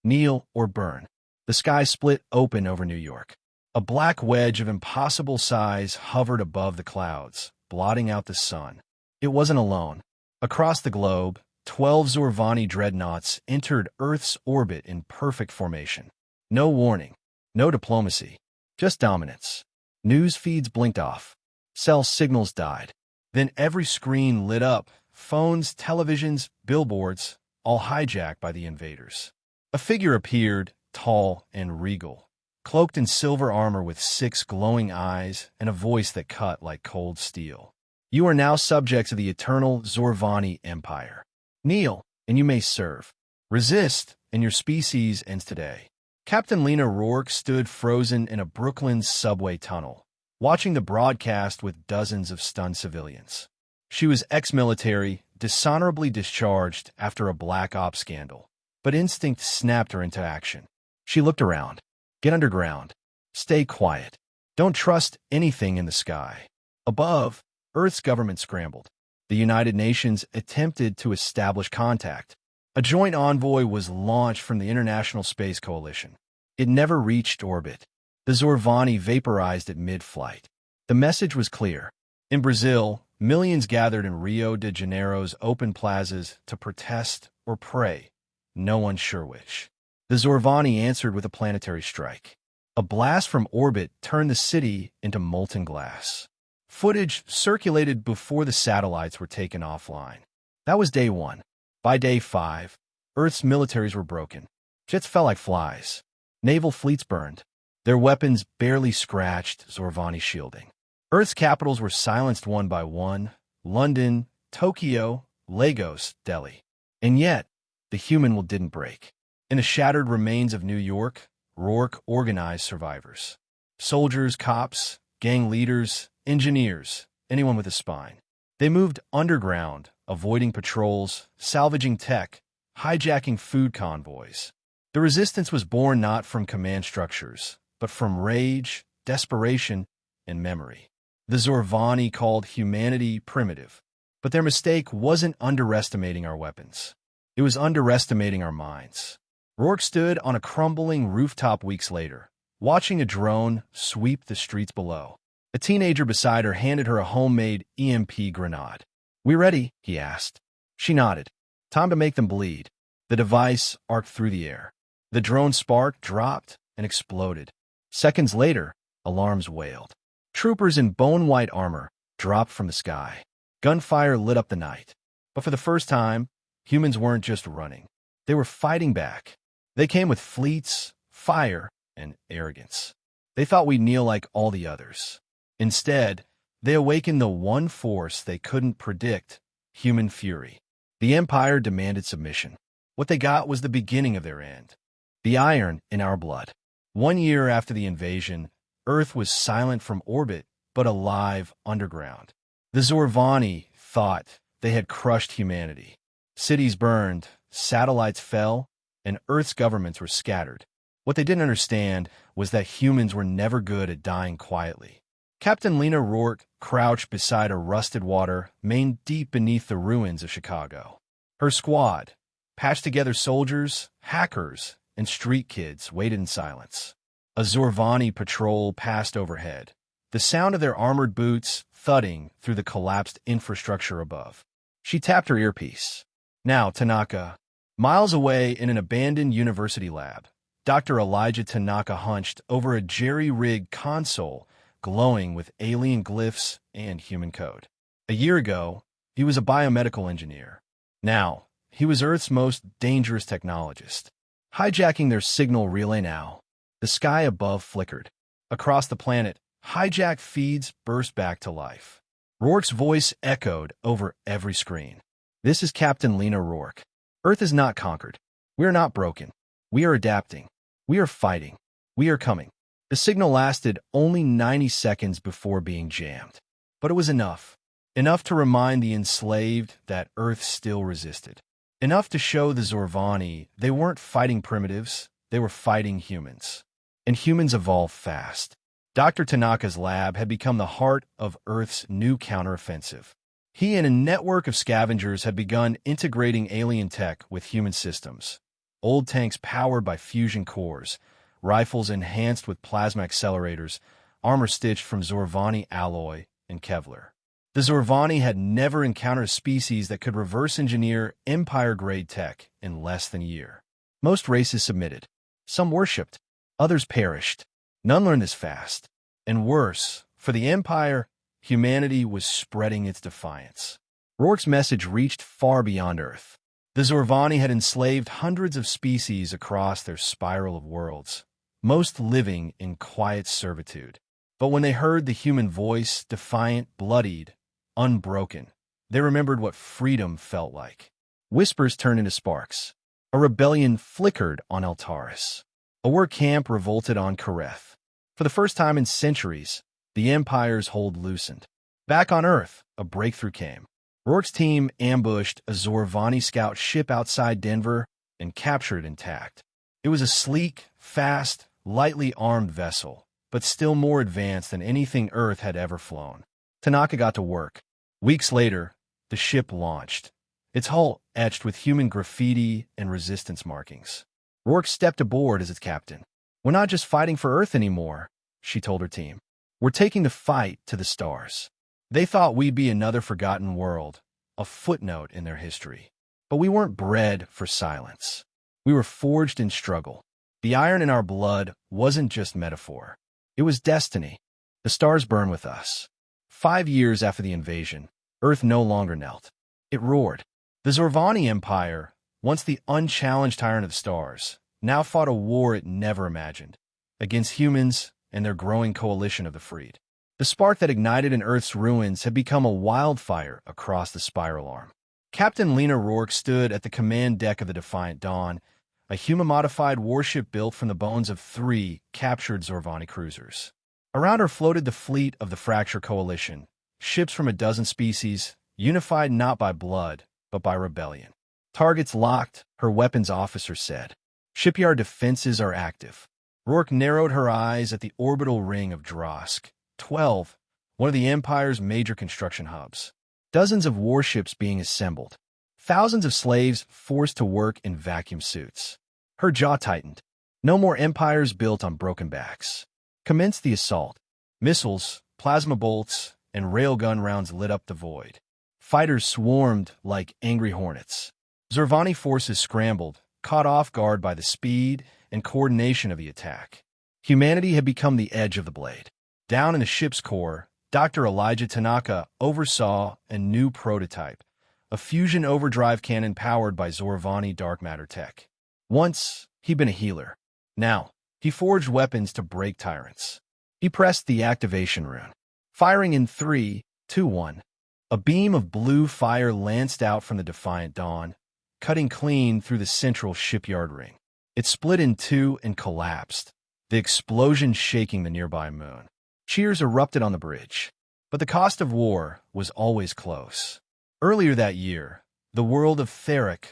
Kneel or burn. The sky split open over New York. A black wedge of impossible size hovered above the clouds, blotting out the sun. It wasn't alone. Across the globe, 12 Zorvani dreadnoughts entered Earth's orbit in perfect formation. No warning, no diplomacy, just dominance. News feeds blinked off. Cell signals died. Then every screen lit up, phones, televisions, billboards, all hijacked by the invaders. A figure appeared, tall and regal, cloaked in silver armor with 6 glowing eyes and a voice that cut like cold steel. You are now subject to the eternal Zorvani Empire. Kneel, and you may serve. Resist, and your species ends today. Captain Lena Rourke stood frozen in a Brooklyn subway tunnel, watching the broadcast with dozens of stunned civilians. She was ex-military, dishonorably discharged after a black ops scandal, but instinct snapped her into action. She looked around. Get underground. Stay quiet. Don't trust anything in the sky. Above, Earth's government scrambled. The United Nations attempted to establish contact. A joint envoy was launched from the International Space Coalition. It never reached orbit. The Zorvani vaporized at mid-flight. The message was clear. In Brazil, millions gathered in Rio de Janeiro's open plazas to protest or pray, no one sure which. The Zorvani answered with a planetary strike. A blast from orbit turned the city into molten glass. Footage circulated before the satellites were taken offline. That was day 1. By day 5, Earth's militaries were broken. Jets fell like flies. Naval fleets burned. Their weapons barely scratched Zorvani shielding. Earth's capitals were silenced one by one: London, Tokyo, Lagos, Delhi. And yet, the human will didn't break. In the shattered remains of New York, Rourke organized survivors. Soldiers, cops, gang leaders, engineers, anyone with a spine. They moved underground, avoiding patrols, salvaging tech, hijacking food convoys. The resistance was born not from command structures, but from rage, desperation, and memory. The Zorvani called humanity primitive, but their mistake wasn't underestimating our weapons. It was underestimating our minds. Rourke stood on a crumbling rooftop weeks later, watching a drone sweep the streets below. A teenager beside her handed her a homemade EMP grenade. "We ready?" he asked. She nodded. Time to make them bleed. The device arced through the air. The drone spark dropped and exploded. Seconds later, alarms wailed. Troopers in bone-white armor dropped from the sky. Gunfire lit up the night. But for the first time, humans weren't just running. They were fighting back. They came with fleets, fire, and arrogance. They thought we'd kneel like all the others. Instead, they awakened the one force they couldn't predict: human fury. The Empire demanded submission. What they got was the beginning of their end. The iron in our blood. 1 year after the invasion, Earth was silent from orbit, but alive underground. The Zorvani thought they had crushed humanity. Cities burned, satellites fell, and Earth's governments were scattered. What they didn't understand was that humans were never good at dying quietly. Captain Lena Rourke crouched beside a rusted water main deep beneath the ruins of Chicago. Her squad, patched-together soldiers, hackers, and street kids, waited in silence. A Zorvani patrol passed overhead, the sound of their armored boots thudding through the collapsed infrastructure above. She tapped her earpiece. "Now, Tanaka." Miles away in an abandoned university lab, Dr. Elijah Tanaka hunched over a jerry-rigged console glowing with alien glyphs and human code. A year ago, he was a biomedical engineer. Now, he was Earth's most dangerous technologist. Hijacking their signal relay now, the sky above flickered. Across the planet, hijacked feeds burst back to life. Rourke's voice echoed over every screen. "This is Captain Lena Rourke. Earth is not conquered. We are not broken. We are adapting. We are fighting. We are coming." The signal lasted only 90 seconds before being jammed. But it was enough. Enough to remind the enslaved that Earth still resisted. Enough to show the Zorvani they weren't fighting primitives, they were fighting humans. And humans evolve fast. Dr. Tanaka's lab had become the heart of Earth's new counteroffensive. He and a network of scavengers had begun integrating alien tech with human systems. old tanks powered by fusion cores, rifles enhanced with plasma accelerators, armor stitched from Zorvani alloy and Kevlar. The Zorvani had never encountered a species that could reverse engineer Empire-grade tech in less than a year. Most races submitted. Some worshipped. Others perished. None learned this fast. And worse, for the Empire, humanity was spreading its defiance. Rourke's message reached far beyond Earth. The Zorvani had enslaved hundreds of species across their spiral of worlds, most living in quiet servitude. But when they heard the human voice, defiant, bloodied, unbroken, they remembered what freedom felt like. Whispers turned into sparks. A rebellion flickered on Eltaris. A war camp revolted on Kareth. For the first time in centuries, the Empire's hold loosened. Back on Earth, a breakthrough came. Rourke's team ambushed a Zorvani scout ship outside Denver and captured it intact. It was a sleek, fast, lightly armed vessel, but still more advanced than anything Earth had ever flown. Tanaka got to work. Weeks later, the ship launched, its hull etched with human graffiti and resistance markings. Rourke stepped aboard as its captain. "We're not just fighting for Earth anymore," she told her team. "We're taking the fight to the stars." They thought we'd be another forgotten world, a footnote in their history. But we weren't bred for silence. We were forged in struggle. The iron in our blood wasn't just metaphor. It was destiny. The stars burn with us. 5 years after the invasion, Earth no longer knelt. It roared. The Zorvani Empire, once the unchallenged tyrant of the stars, now fought a war it never imagined, against humans and their growing coalition of the freed. The spark that ignited in Earth's ruins had become a wildfire across the spiral arm. Captain Lena Rourke stood at the command deck of the Defiant Dawn, a human-modified warship built from the bones of 3 captured Zorvani cruisers. Around her floated the fleet of the Fracture Coalition, ships from a dozen species, unified not by blood, but by rebellion. Targets locked, her weapons officer said. Shipyard defenses are active. Rourke narrowed her eyes at the orbital ring of Drosk, 12, one of the Empire's major construction hubs. Dozens of warships being assembled. Thousands of slaves forced to work in vacuum suits. Her jaw tightened. No more empires built on broken backs. Commenced the assault. Missiles, plasma bolts, and railgun rounds lit up the void. Fighters swarmed like angry hornets. Zorvani forces scrambled, caught off guard by the speed and coordination of the attack. Humanity had become the edge of the blade. Down in the ship's core, Dr. Elijah Tanaka oversaw a new prototype, a fusion overdrive cannon powered by Zorvani dark matter tech. Once, he'd been a healer. Now, he forged weapons to break tyrants. He pressed the activation rune. Firing in 3, 2, 1. A beam of blue fire lanced out from the Defiant Dawn, cutting clean through the central shipyard ring. It split in 2 and collapsed, the explosion shaking the nearby moon. Cheers erupted on the bridge. But the cost of war was always close. Earlier that year, the world of Theric,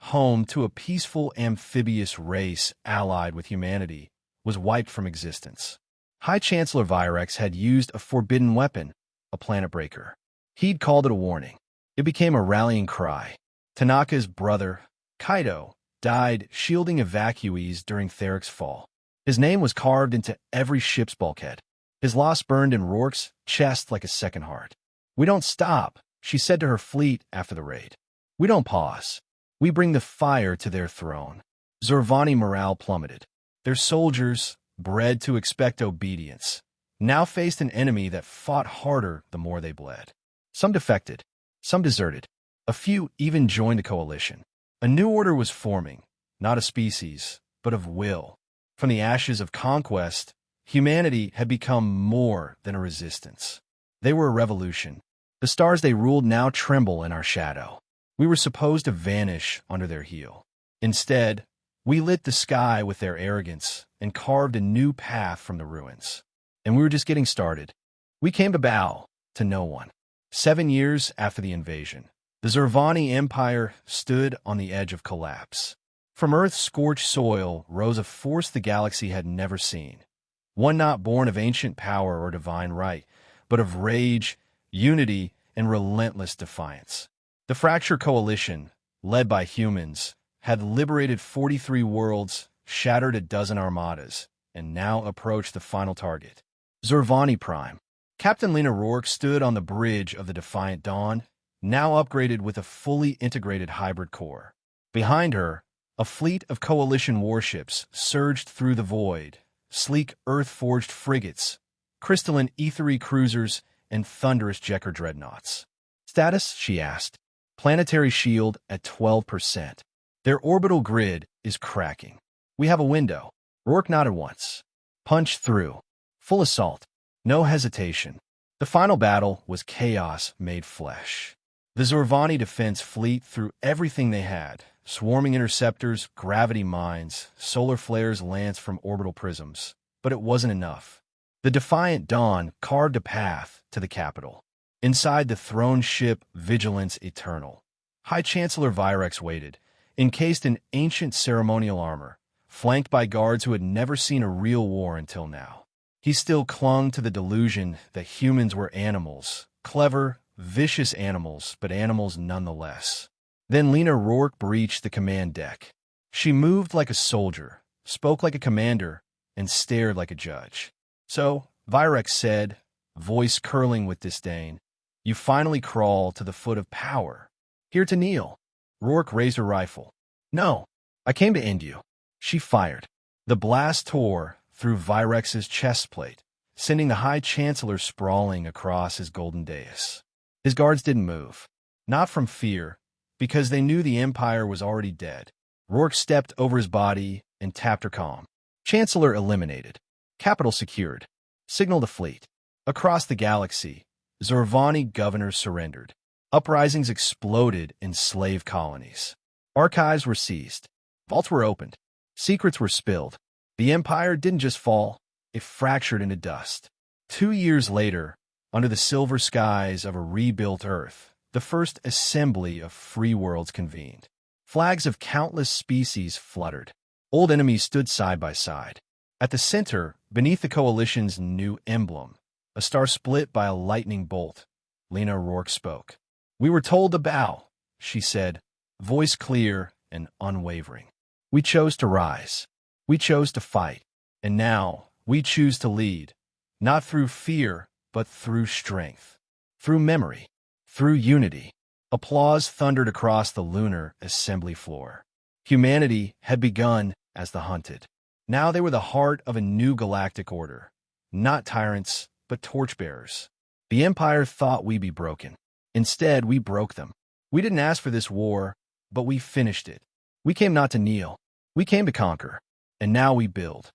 home to a peaceful amphibious race allied with humanity, was wiped from existence. High Chancellor Virex had used a forbidden weapon, a planet breaker. He'd called it a warning. It became a rallying cry. Tanaka's brother, Kaido, died shielding evacuees during Theric's fall. His name was carved into every ship's bulkhead. His loss burned in Rourke's chest like a second heart. "We don't stop," she said to her fleet after the raid. "We don't pause. We bring the fire to their throne." Zorvani morale plummeted. Their soldiers, bred to expect obedience, now faced an enemy that fought harder the more they bled. Some defected. Some deserted. A few even joined the coalition. A new order was forming, not a species, but of will. From the ashes of conquest, humanity had become more than a resistance. They were a revolution. The stars they ruled now tremble in our shadow. We were supposed to vanish under their heel. Instead, we lit the sky with their arrogance and carved a new path from the ruins. And we were just getting started. We came to bow to no one. 7 years after the invasion, the Zorvani Empire stood on the edge of collapse. From Earth's scorched soil rose a force the galaxy had never seen. One not born of ancient power or divine right, but of rage, unity, and relentless defiance. The Fracture Coalition, led by humans, had liberated 43 worlds, shattered a dozen armadas, and now approached the final target. Zorvani Prime. Captain Lena Rourke stood on the bridge of the Defiant Dawn, now upgraded with a fully integrated hybrid core. Behind her, a fleet of coalition warships surged through the void, sleek Earth-forged frigates, crystalline ethery cruisers, and thunderous Jekker dreadnoughts. Status, she asked. Planetary shield at 12%. Their orbital grid is cracking. We have a window. Rourke nodded once. Punch through. Full assault. No hesitation. The final battle was chaos made flesh. The Zorvani defense fleet threw everything they had. Swarming interceptors, gravity mines, solar flares lanced from orbital prisms. But it wasn't enough. The Defiant Dawn carved a path to the capital. Inside the throne ship Vigilance Eternal, High Chancellor Virex waited, encased in ancient ceremonial armor, flanked by guards who had never seen a real war until now. He still clung to the delusion that humans were animals, clever, vicious animals, but animals nonetheless. Then Lena Rourke breached the command deck. She moved like a soldier, spoke like a commander, and stared like a judge. So, Virex said, voice curling with disdain, "You finally crawl to the foot of power. Here to kneel." Rourke raised her rifle. "No, I came to end you." She fired. The blast tore through Virex's chest plate, sending the High Chancellor sprawling across his golden dais. His guards didn't move. Not from fear, because they knew the Empire was already dead. Rourke stepped over his body and tapped her calm. Chancellor eliminated. Capital secured. Signal to fleet. Across the galaxy, Zorvani governors surrendered. Uprisings exploded in slave colonies. Archives were seized. Vaults were opened. Secrets were spilled. The Empire didn't just fall, it fractured into dust. 2 years later, under the silver skies of a rebuilt Earth, the first assembly of free worlds convened. Flags of countless species fluttered. Old enemies stood side by side. At the center, beneath the Coalition's new emblem, a star split by a lightning bolt, Lena Rourke spoke. "We were told to bow," she said, voice clear and unwavering. "We chose to rise. We chose to fight. And now, we choose to lead, not through fear, but through strength, through memory, through unity." Applause thundered across the lunar assembly floor. Humanity had begun as the hunted. Now they were the heart of a new galactic order. Not tyrants, but torchbearers. The Empire thought we'd be broken. Instead, we broke them. We didn't ask for this war, but we finished it. We came not to kneel. We came to conquer. And now we build.